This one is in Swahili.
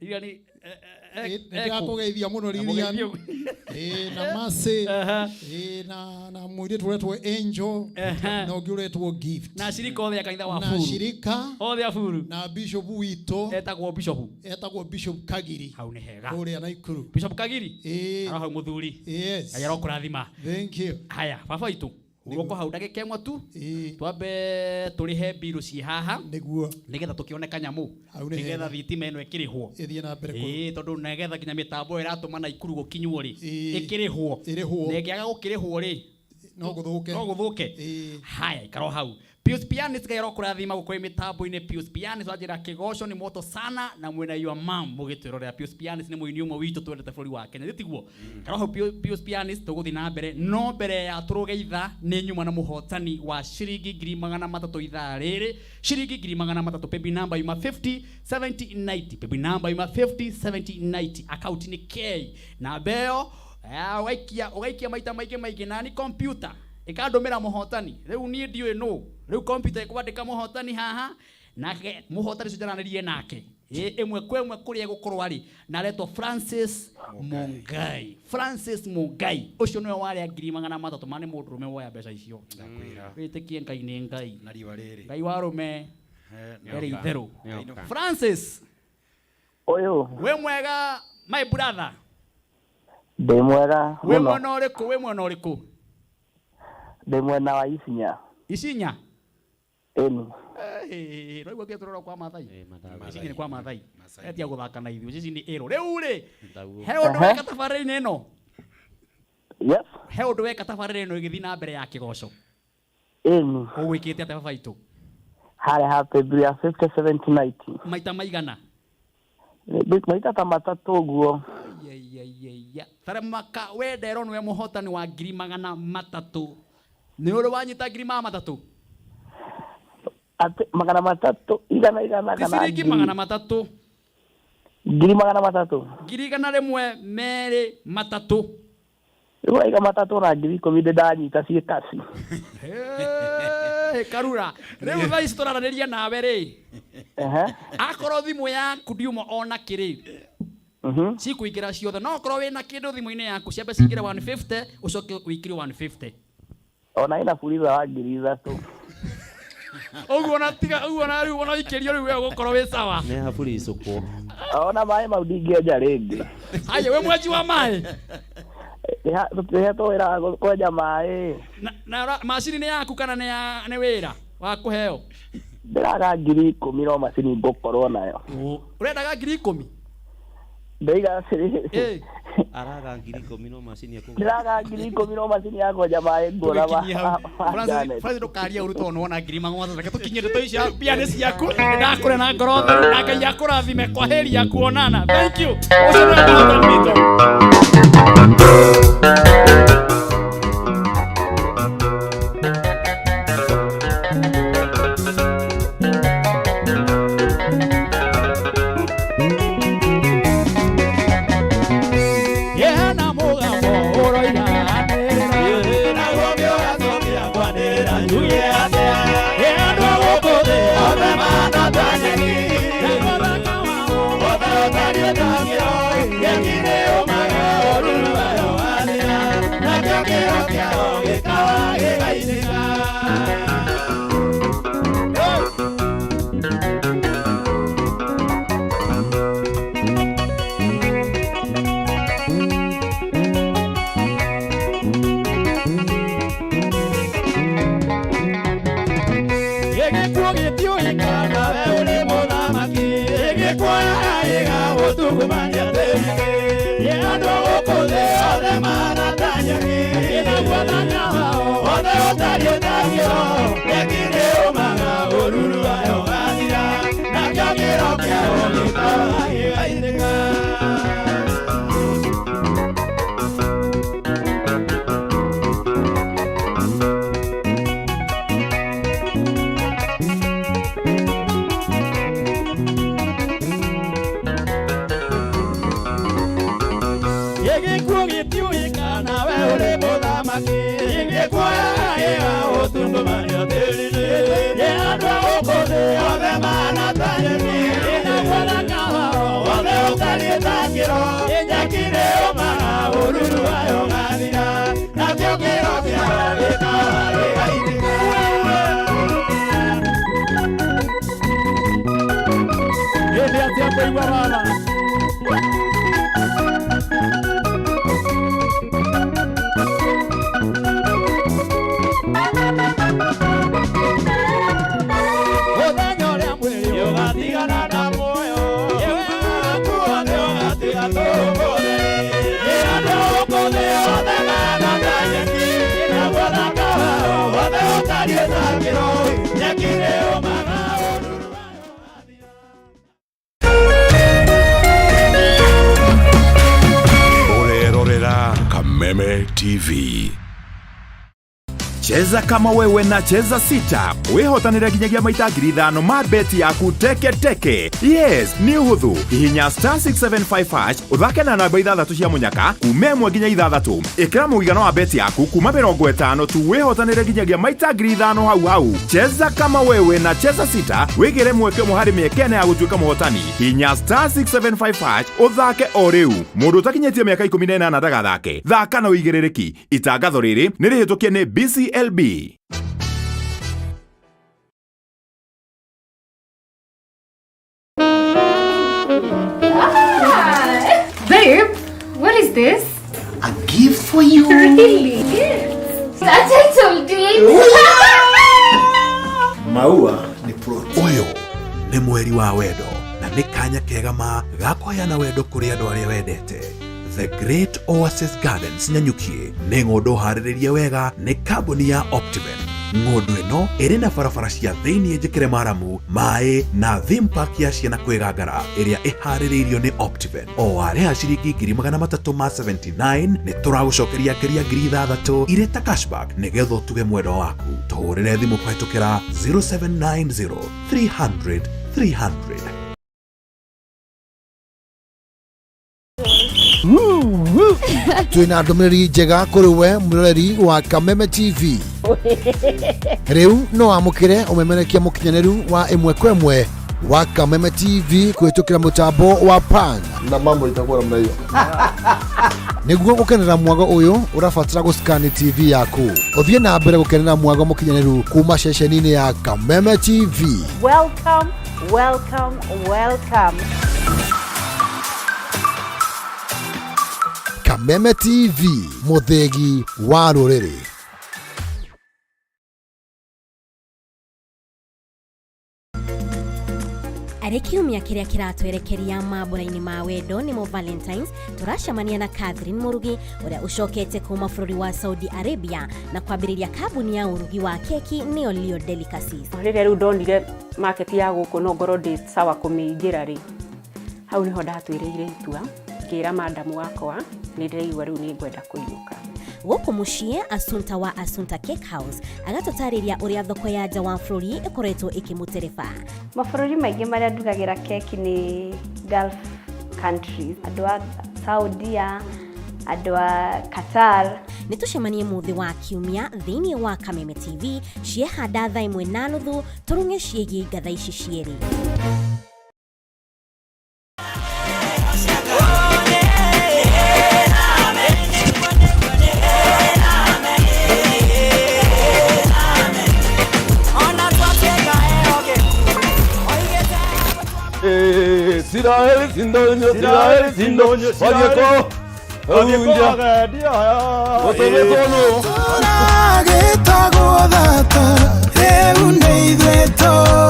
Lilian ndakugeithia muno Lilian na Mase na mwiri turetwo Angel na ugiretwo Gift na shirika othe kanitha wa Furu na shirika othe Furu na Bishop wito etagwo Bishop Kagiri hau ni hega uri ana ikuru Bishop Kagiri hau muthuri yes ayaro kurathima thank you haya baba itu uroko hau ndagike imwe tu twambe turihe biru ci haha niguo nigetha tukioneka nyamu nigetha thitima eno ikirihwo ithie na mbere tondu nigetha kinya mitambo iratuma na ikuru gukinywo ri ikirihwo negiaga gukirihwo ri no guthuke haya ikaro hau Pius Pianis gairo kurathima gukoi mitambo ine Pius Pianis wajira kigosho ni moto sana na mwena your mom mugitwirorera Pius Pianis ni muini umwe witu twendete buri wa Kenya tiguo karo ho Pius Pianis tuguthi na mbere no mbere ya turugeitha ni nyuma na muhotani wa shiringi 300 ithaa riri shiringi 300 pebi number yuma 50 70 90 pebi number yuma 50 70 90 account ni K na beo ugaikia maita maige na ni computer ikandumira muhotani riu ni ndiwe no riu computer ikwandika muhotani haha nake muhotani cujaranirie nake imwe kwemwe kuria gukorwo ari na reto Francis Mungai ucio niwe wari 300 mane mundurume woya mbeca icio ndakwira witikie ngai ni ngai na riwa riri ngai warume eri itheru Francis oyo we mwega my brother de mwega we mwana uriku de mwena wa Isinya eni roigwo getorora kwa mathai Isinya ni kwa mathai etia guthaka na ithu cici ni ero riu ri he undu weka tabarĩra-inĩ ĩno yes he undu weka tabarĩra ĩno igithi na mbere ya kigosho eni ugwikite atia baba itu hare happy bria 50 70 90 maita maigana maita ta matatu guo tare maka we ndero niwe muhotani wa 300 ni uri wanyita 300 ate 300 igana kana ciringi 300 igana rimwe meri matatu iwa iga matatu na 10 ndanyita ciikasi karura riu thaici turaraniria nawe ri akorwo thimu yaku ndiuma ona kiri cikuingira ciothe no korwo wina kindu thimu-ini yaku ciambe cingire 150 ucoke wikire 150 ona ina fuliza wa 300 uguo na tiga uguo na riu ona ikirio riu we gukorwo wi sawa ne hafuri icukwo ona mai maudingia ringi haya we mwaji wa mai twira kwenja mai na macini ni yaku kana ni wira wa kuheo ndiraga 10,000 no macini ngukorwo nayo urendaga 10,000 ndaiga siri araga 10,000 no macini yaku ndiraga 10,000 no macini yako jamaa ngora Francis ndukaria uruto wona 300 reke tukinye ndeto icia Pianis yaku ndakure na ngoro na ngai yakurathime kwa heri ya kuonana thank you ucio ndio muhotani Kameme TV. Cheza kama wewe na cheza sita. Wihotanira ginyagia maita 5,000 ma beti yaku teke teke. Yes, ni uhuthu. Hihinya *675# uthake na namba 6 cia munyaka kumemwe ginya 6. Ikira muigano wa beti yaku kuma 50 tu wihotanira ginyagia maita 5,000 hau hau. Cheza kama wewe na cheza sita. Wigire mweke muhari miekene ya gutuika muhotani. Hihinya *675# uthake o riu. Mundu utakinyetie miaka 18 ndagathake. Thaka na uigirereki. Itangatho riri ni rihitukie ni BCLB. Babe, what is this? A gift for you. Really? Gifts? That I told you. Maua ni plot. Uyu ni mweri wa wendo na ni kanya kega ma gakoyana wendo kuri andu aria wendete. The Great Oasis Gardens Nyanyukie ni ng'ondo harĩrĩrie wega ni kambuni ya Optiven. Ng'ondo ĩno ĩrĩ na barabara cia thĩinĩ njĩkĩre maramu, maĩ na theme park ya ciana kwĩgangara ĩrĩa ĩharĩrĩirio nĩ Optiven. O warĩha ciringi 379 nĩ tũragũcokeria ngeria 6,000 irĩ ta cashback nĩgetha ũtuge mwendo waku. Tũhũrĩre thimũ kũhetũkĩra 0790 300 300. Twina ndumiriri njega kuri we muroreri wa Kameme TV. Riu no amukire umemerekia mukinyaneru wa imwe kwa imwe wa Kameme TV kuhitukira mutambo wa pan na mambo itakuwa namna hiyo. Niguo gukenera mwago uyu urafatira guscan TV yaku. Uthie na mbere gukenera mwago mukinyaneru kuma ceceni-ini ya Kameme TV. Welcome, welcome, welcome. Kameme TV, muthegi wa ruriri. Arĩ kiumia kĩrĩa kĩratwerekeria mambũra-inĩ ma wendo nĩmo Valentines, turacemania na Catherine Murugi ũrĩa ũcokete kuma bũrũri wa Saudi Arabia na kwambĩrĩria kambuni ya urugi wa keki nĩyo Leo Delicacies. Rĩrĩa rĩu ndonire market ya gũkũ no ngorwo ndĩ sawa kũmĩingĩra rĩ, hau niho ndatuĩrĩire itua ngĩra madamu wakwa nĩ ndĩraigua rĩu nĩ ngwenda kũinũka. Gũkũ mũciĩ Asunta wa Asunta Cake House agatũtarĩria ũrĩa thoko ya nja wa bũrũri ĩkoretwo ĩkĩmũtereba. Mabũrũri maingĩ marĩa ndugagĩra keki nĩ Gulf countries, andũ a Saudi, andũ a Qatar. Nĩ tũcemanie mũthĩ wa kiumia thĩinĩ wa Kameme TV ciehanda 1:30 tũrũnge ciĩgiĩ ngatha ici cierĩ. Sirael sindonyo, Sirael sindonyo, wageko, wageko, wageko, wageko, wageko,